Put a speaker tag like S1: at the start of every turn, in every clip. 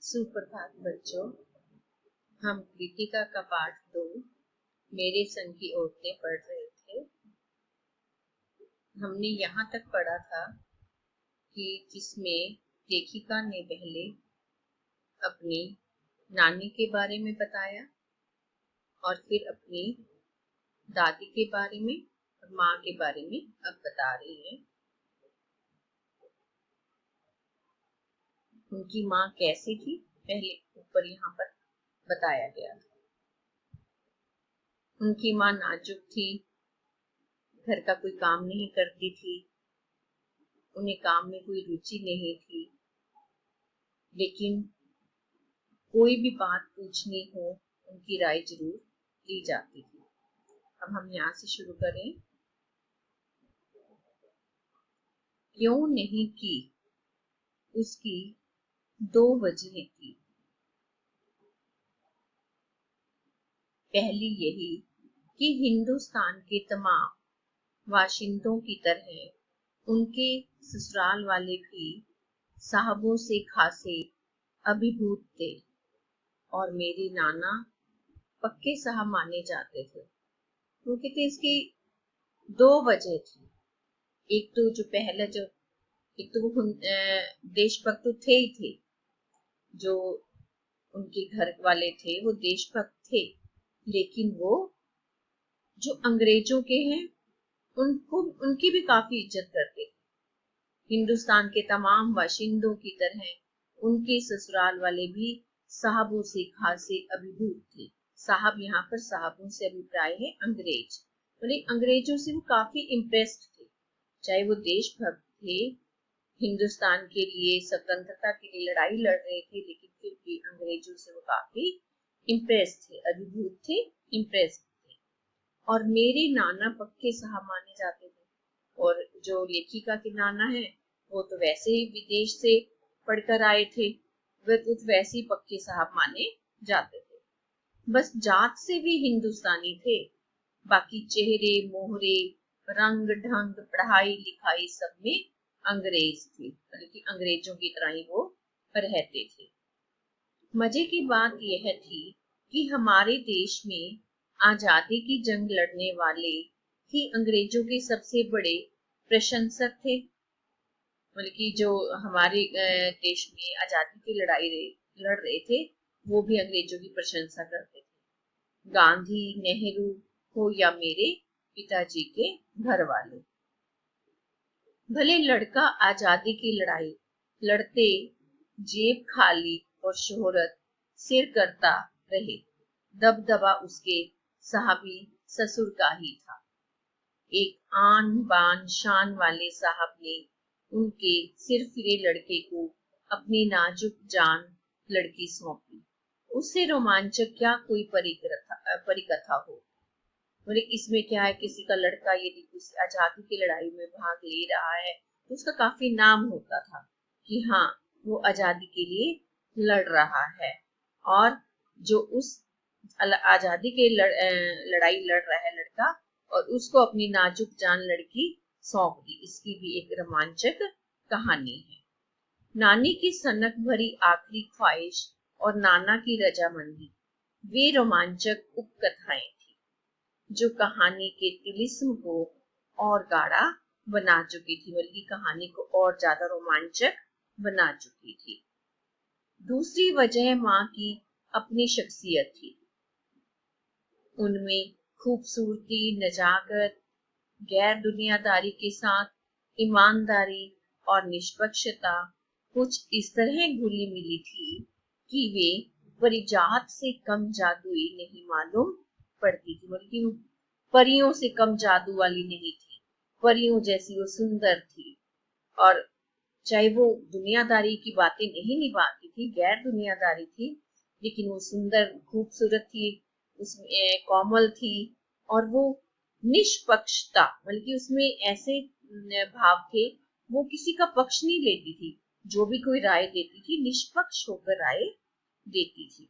S1: सुप्रभात बच्चों। हम कृतिका का पाठ 2 मेरे संग की औरतें पढ़ रहे थे। हमने यहाँ तक पढ़ा था कि जिसमें लेखिका ने पहले अपनी नानी के बारे में बताया और फिर अपनी दादी के बारे में और माँ के बारे में अब बता रही है। उनकी माँ कैसी थी पहले ऊपर यहाँ पर बताया गया था। उनकी माँ नाजुक थी, घर का कोई काम नहीं करती थी, उन्हें काम में कोई रुचि नहीं थी, लेकिन कोई भी बात पूछनी हो उनकी राय जरूर ली जाती थी। अब हम यहाँ से शुरू करें। क्यों नहीं की? उसकी 2 वजह थी। पहली यही कि हिंदुस्तान के तमाम वाशिंदों की तरह उनके ससुराल वाले भी साहबों से खासे अभिभूत थे और मेरे नाना पक्के साहब माने जाते थे। वो कहते इसकी 2 वजह थी। एक तो जो पहला जो एक तो वो देशभक्त तो थे ही थे, जो उनके घर वाले थे वो देशभक्त थे, लेकिन वो जो अंग्रेजों के हैं उनको उनकी भी काफी इज्जत करते थे। हिंदुस्तान के तमाम बाशिंदों की तरह उनके ससुराल वाले भी साहबों से खासे अभिभूत थे। साहब यहाँ पर साहबों से अभिप्राय है अंग्रेज, अंग्रेजों से वो काफी इम्प्रेस्ड थे। चाहे वो देशभक्त थे, हिंदुस्तान के लिए स्वतंत्रता के लिए लड़ाई लड़ रहे थे, लेकिन फिर भी अंग्रेजों से वो काफी इम्प्रेस्ड थे, अभिभूत थे, इम्प्रेस्ड थे। और मेरे नाना पक्के साहब माने जाते थे। और जो लेखिका के नाना है वो तो वैसे ही विदेश से पढ़कर आए थे, वे तो वैसे ही पक्के साहब माने जाते थे। बस जात से भी हिंदुस्तानी थे, बाकी चेहरे मोहरे रंग ढंग पढ़ाई लिखाई सब में अंग्रेज थे, बल्कि अंग्रेजों की तरह ही वो रहते थे। मजे की बात यह थी कि हमारे देश में आजादी की जंग लड़ने वाले ही अंग्रेजों के सबसे बड़े प्रशंसक थे। बल्कि जो हमारे देश में आजादी की लड़ाई लड़ रहे थे वो भी अंग्रेजों की प्रशंसा करते थे। गांधी नेहरू हो या मेरे पिताजी के घर वाले, भले लड़का आजादी की लड़ाई लड़ते जेब खाली और शोहरत सिर करता रहे, दबदबा उसके साहबी ससुर का ही था। एक आन बान शान वाले साहब ने उनके सिर फिरे लड़के को अपनी नाजुक जान लड़की सौंपी। उससे रोमांचक क्या कोई परिकथा हो। बोले इसमें क्या है, किसी का लड़का यदि किसी आजादी की लड़ाई में भाग ले रहा है तो उसका काफी नाम होता था कि हाँ वो आजादी के लिए लड़ रहा है, और जो उस आजादी के लड़ाई लड़ रहा है लड़का और उसको अपनी नाजुक जान लड़की सौंप दी, इसकी भी एक रोमांचक कहानी है। नानी की सनक भरी आखिरी ख्वाहिश और नाना की रजामंदी, वे रोमांचक उपकथाएं थी जो कहानी के तिलिस्म को और गाढ़ा बना चुकी थी, बल्कि कहानी को और ज्यादा रोमांचक बना चुकी थी। दूसरी वजह माँ की अपनी शख्सियत थी। उनमें खूबसूरती, नजाकत, गैर दुनियादारी के साथ ईमानदारी और निष्पक्षता कुछ इस तरह घुली मिली थी कि वे परिजात से कम जादुई नहीं मालूम पड़ती थी, बल्कि परियों से कम जादू वाली नहीं थी, परियों जैसी वो सुंदर थी। और चाहे वो दुनियादारी की बातें नहीं निभाती थी, गैर दुनियादारी थी, लेकिन वो सुंदर खूबसूरत थी, उसमें कोमल थी, और वो निष्पक्षता, बल्कि उसमें ऐसे भाव थे वो किसी का पक्ष नहीं लेती थी, जो भी कोई राय देती थी निष्पक्ष होकर राय देती थी।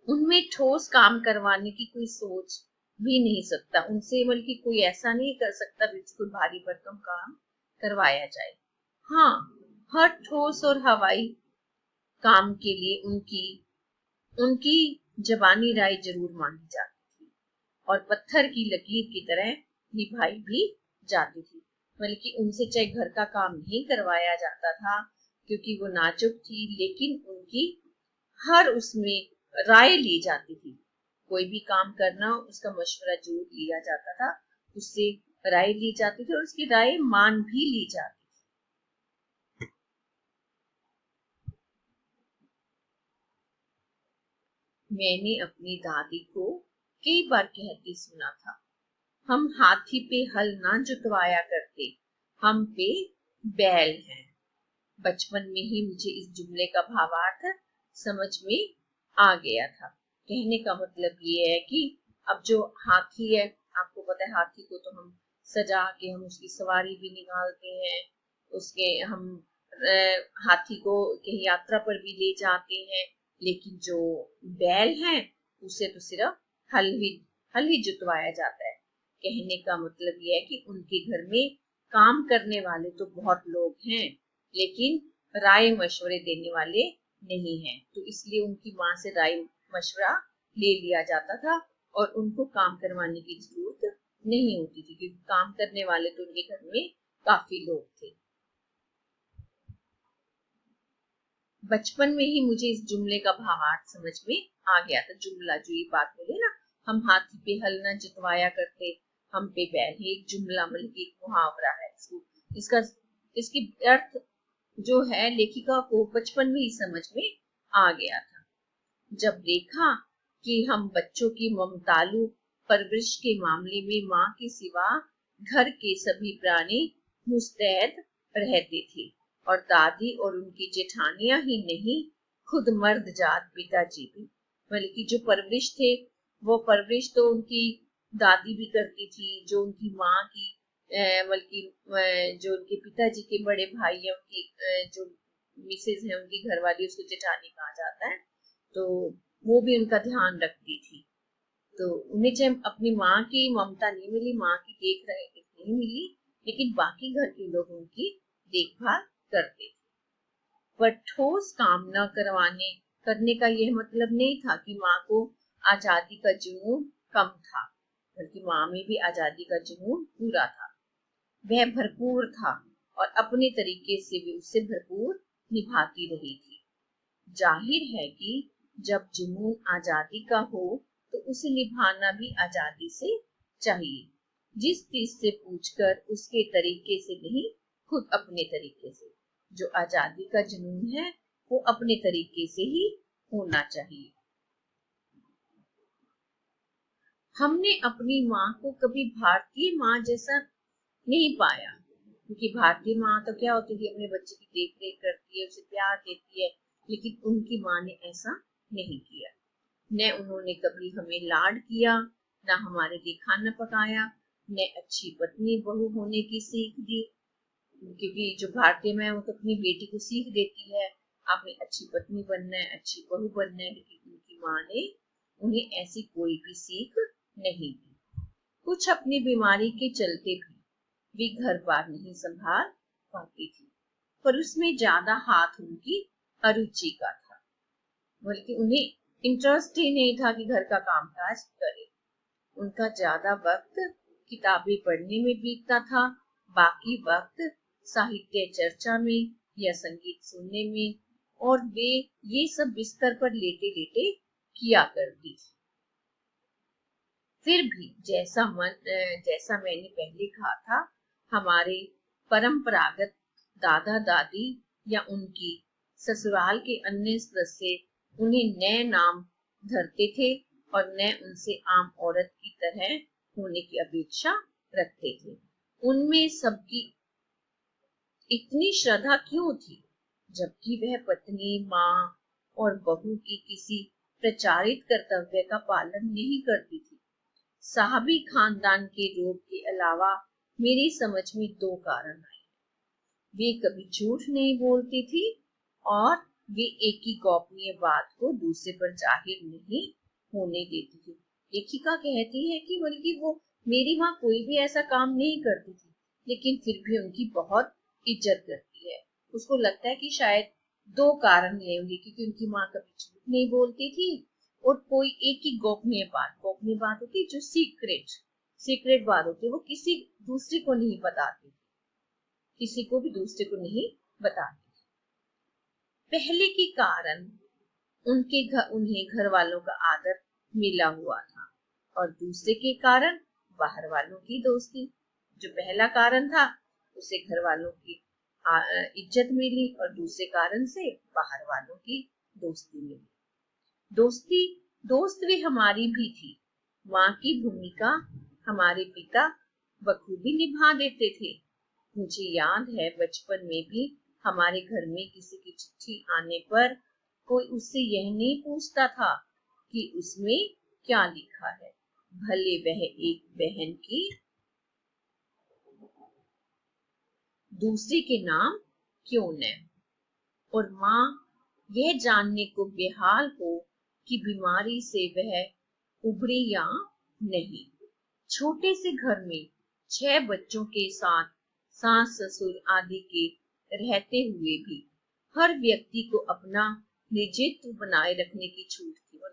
S1: उनमें ठोस काम करवाने की कोई सोच भी नहीं सकता उनसे, बल्कि कोई ऐसा नहीं कर सकता बिल्कुल भारी भरकम काम करवाया जाए। हाँ, हर ठोस और हवाई काम के लिए उनकी जबानी राय जरूर मानी जाती थी और पत्थर की लकीर की तरह निभाई भी जाती थी। बल्कि उनसे चाहे घर का काम नहीं करवाया जाता था क्योंकि वो नाजुक थी, लेकिन उनकी हर उसमें राय ली जाती थी। कोई भी काम करना उसका मशवरा जरूर लिया जाता था, उससे राय ली जाती थी और उसकी राय मान भी ली जाती। मैंने अपनी दादी को कई बार कहते सुना था, हम हाथी पे हल ना जुतवाया करते, हम पे बैल हैं। बचपन में ही मुझे इस जुमले का भावार्थ समझ में आ गया था। कहने का मतलब ये है कि अब जो हाथी है, आपको पता है हाथी को तो हम सजा के हम उसकी सवारी भी निकालते हैं, उसके हम हाथी को कहीं यात्रा पर भी ले जाते हैं, लेकिन जो बैल है उसे तो सिर्फ हल ही जुतवाया जाता है। कहने का मतलब यह है कि उनके घर में काम करने वाले तो बहुत लोग हैं, लेकिन राय मशवरे देने वाले नहीं हैं, तो इसलिए उनकी माँ से राय मशवरा ले लिया जाता था और उनको काम करवाने की जरूरत नहीं होती थी, क्योंकि काम करने वाले तो उनके घर में काफी लोग थे। बचपन में ही मुझे इस जुमले का भावार्थ समझ में आ गया था। जुमला जो ये बात बोले ना, हम हाथी पे हल न जुतवाया करते, हम पे बैल, एक जुमला मतलब एक मुहावरा है। इसका इसकी अर्थ जो है लेखिका को बचपन में ही समझ में आ गया था। जब देखा कि हम बच्चों की ममतालू परवरिश के मामले में माँ के सिवा घर के सभी प्राणी मुस्तैद रहते थे और दादी और उनकी जेठानियां ही नहीं, खुद मर्द जात पिताजी भी, बल्कि जो परवरिश थे वो परवरिश तो उनकी दादी भी करती थी, जो उनकी माँ की बल्कि जो उनके पिताजी के बड़े भाई है, उनकी जो मिसेज है, उनकी घरवाली, उसको जेठानी कहा जाता है, तो वो भी उनका ध्यान रखती थी। तो उन्हें चाहे अपनी माँ की ममता नहीं मिली, माँ की देख रेख नहीं मिली, लेकिन बाकी घर के लोग उनकी देखभाल करते थे। पर ठोस काम न करने का यह मतलब नहीं था कि माँ को आजादी का जुनून कम था, बल्कि माँ में भी आजादी का जुनून पूरा था। वह भरपूर था और अपने तरीके से भी उससे भरपूर निभाती रही थी। जाहिर है कि जब जुनून आजादी का हो तो उसे निभाना भी आजादी से चाहिए, जिस चीज से पूछकर उसके तरीके से नहीं, खुद अपने तरीके से। जो आजादी का जुनून है वो अपने तरीके से ही होना चाहिए। हमने अपनी माँ को कभी भारतीय माँ जैसा नहीं पाया, क्योंकि भारतीय माँ तो क्या होती थी, अपने बच्चे की देख रेख करती है, उसे प्यार देती है, लेकिन उनकी माँ ने ऐसा नहीं किया। न उन्होंने कभी हमें लाड किया, न हमारे लिए खाना पकाया, न अच्छी पत्नी बहू होने की सीख दी, क्योंकि जो भारतीय माँ है वो तो अपनी बेटी को सीख देती है, आपने अच्छी पत्नी बनना है, अच्छी बहू बनना है, लेकिन उनकी माँ ने उन्हें ऐसी कोई भी सीख नहीं दी। कुछ अपनी बीमारी के चलते भी वे घर बार नहीं संभाल पाती थी, पर उसमें ज्यादा हाथ उनकी अरुचि का था, बल्कि उन्हें इंटरेस्ट ही नहीं था कि घर का कामकाज करे। उनका ज्यादा वक्त किताबें पढ़ने में बीतता था, बाकी वक्त साहित्य चर्चा में या संगीत सुनने में, और वे ये सब बिस्तर पर लेटे लेटे किया करती थी। फिर भी जैसा मैंने पहले कहा था, हमारे परंपरागत दादा दादी या उनकी ससुराल के अन्य सदस्य उन्हें नए नाम धरते थे और न उनसे आम औरत की तरह होने की अपेक्षा रखते थे। उनमें सबकी इतनी श्रद्धा क्यों थी, जबकि वह पत्नी, माँ और बहू की किसी प्रचारित कर्तव्य का पालन नहीं करती थी। साहबी खानदान के रोग के अलावा मेरी समझ में दो कारण आए। वे कभी झूठ नहीं बोलती थी और वे एक ही गोपनीय बात को दूसरे पर जाहिर नहीं होने देती थी। लेखिका कहती है कि बल्कि वो, मेरी माँ कोई भी ऐसा काम नहीं करती थी, लेकिन फिर भी उनकी बहुत इज्जत करती है। उसको लगता है कि शायद दो कारण लेंगे, क्योंकि उनकी माँ कभी झूठ नहीं बोलती थी और कोई एक ही गोपनीय बात होती जो सीक्रेट बात होती, वो किसी दूसरे को नहीं बताती, किसी को भी दूसरे को नहीं बताती। पहले के कारण उन्हें घर वालों का आदर मिला हुआ था और दूसरे के कारण बाहर वालों की दोस्ती। जो पहला कारण था उसे घर वालों की इज्जत मिली और दूसरे कारण से बाहर वालों की दोस्ती मिली। दोस्त भी हमारी भी थी। माँ की भूमिका हमारे पिता बखूबी निभा देते थे। मुझे याद है बचपन में भी हमारे घर में किसी की चिट्ठी आने पर कोई उससे यह नहीं पूछता था कि उसमें क्या लिखा है, भले वह एक बहन की दूसरे के नाम क्यों न। और माँ यह जानने को बेहाल हो कि बीमारी से वह उभरी या नहीं। छोटे से घर में 6 बच्चों के साथ सास ससुर आदि के रहते हुए भी हर व्यक्ति को अपना निजित्व बनाए रखने की छूट थी, और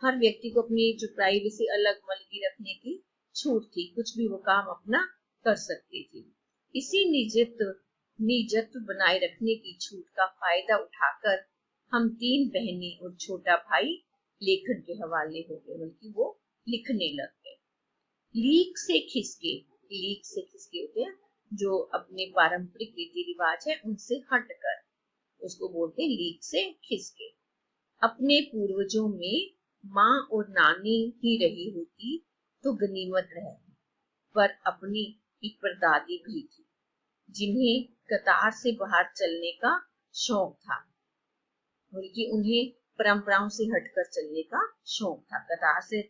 S1: हर व्यक्ति को अपनी जो प्राइवेसी अलग मलगी रखने की छूट थी, कुछ भी वो काम अपना कर सकती थी। इसी निजत्व बनाए रखने की छूट का फायदा उठाकर हम 3 बहनें और छोटा भाई लेखन के हवाले हो गए, बल्कि वो लिखने लग गए। लीक से खिसके होते हैं जो अपने पारंपरिक रीति रिवाज है उनसे हटकर, उसको बोलते हैं लीक से खिसके। अपने पूर्वजों में माँ और नानी ही रही होती तो गनीमत रहती, पर अपनी एक परदादी भी थी जिन्हें कतार से बाहर चलने का शौक था, बल्कि उन्हें परंपराओं से हटकर चलने का शौक था। कतार से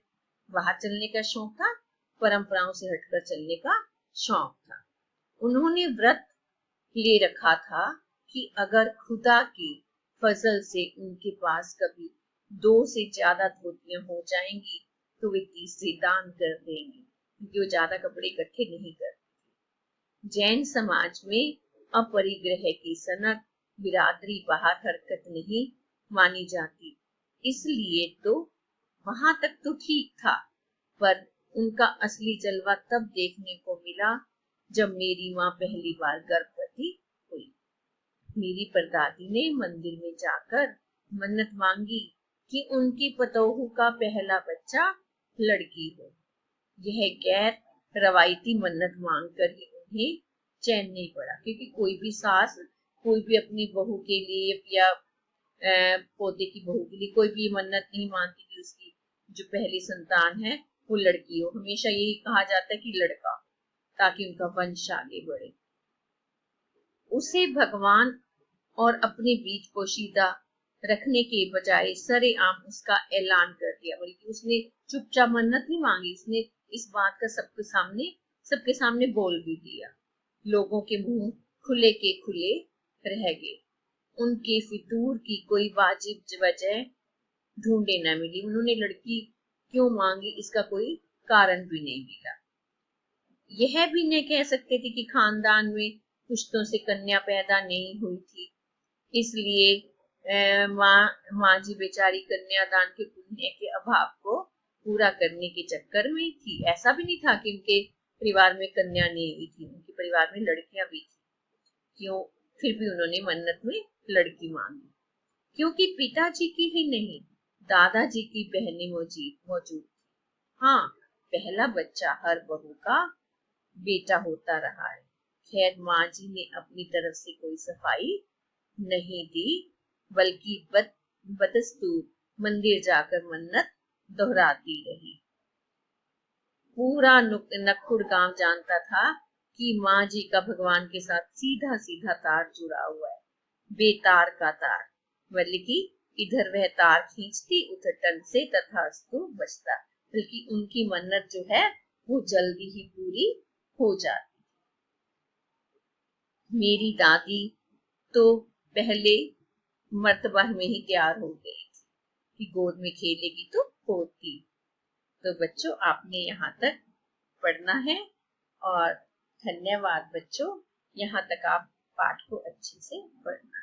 S1: बाहर चलने का शौक था, परंपराओं से हटकर चलने का शौक था। उन्होंने व्रत ले रखा था कि अगर खुदा की फजल से उनके पास कभी 2 से ज्यादा धोतियां हो जाएंगी तो वे तीसरी दान कर देंगे, क्योंकि वो ज्यादा कपड़े इकट्ठे नहीं करते। जैन समाज में अपरिग्रह की सनक बिरादरी बाहर हरकत नहीं मानी जाती, इसलिए तो वहां तक तो ठीक था, पर उनका असली जलवा तब देखने को मिला जब मेरी माँ पहली बार गर्भवती हुई। मेरी परदादी ने मंदिर में जाकर मन्नत मांगी कि उनकी पतोहू का पहला बच्चा लड़की हो। यह गैर रवायती मन्नत मांगकर ही उन्हें चैन नहीं पड़ा, क्योंकि कोई भी सास कोई भी अपनी बहू के लिए या पोते की बहू के लिए कोई भी मन्नत नहीं मानती कि उसकी जो पहली संतान है वो लड़की हो। हमेशा यही कहा जाता है कि लड़का, ताकि उनका वंश आगे बढ़े। उसे भगवान और अपने बीच पोशीदा रखने के बजाय सरेआम उसका ऐलान कर दिया, बल्कि उसने चुपचाप मन्नत नहीं मांगी, उसने इस बात का सबके सामने बोल भी दिया। लोगों के मुंह खुले के खुले रह गए। उनके फितूर की कोई वाजिब वजह ढूंढे न मिली। उन्होंने लड़की क्यों मांगी इसका कोई कारण भी नहीं मिला। यह भी नहीं कह सकते थे कि खानदान में पुश्तों से कन्या पैदा नहीं हुई थी, इसलिए माँ जी बेचारी कन्यादान के पुण्य के अभाव को पूरा करने के चक्कर में थी। ऐसा भी नहीं था कि उनके परिवार में कन्या नहीं हुई थी, उनके परिवार में लड़कियां भी थी। क्यों फिर भी उन्होंने मन्नत में लड़की मांगी, क्योंकि पिताजी की ही नहीं दादाजी की बहनें मौजूद थी। हाँ, पहला बच्चा हर बहू का बेटा होता रहा है। खैर माँ जी ने अपनी तरफ से कोई सफाई नहीं दी, बल्कि बदस्तूर मंदिर जाकर मन्नत दोहराती रही। पूरा नखुड़ गांव जानता था कि माँ जी का भगवान के साथ सीधा सीधा तार जुड़ा हुआ है, बेतार का तार, बल्कि इधर वह तार खींचती उधर टन से तथास्तु बचता, बल्कि उनकी मन्नत जो है वो जल्दी ही पूरी हो जाती। मेरी दादी तो पहले मर्तबा में ही तैयार हो गई थी कि गोद में खेलेगी तो पोती। तो बच्चों आपने यहाँ तक पढ़ना है, और धन्यवाद बच्चों, यहाँ तक आप पाठ को अच्छे से पढ़ना।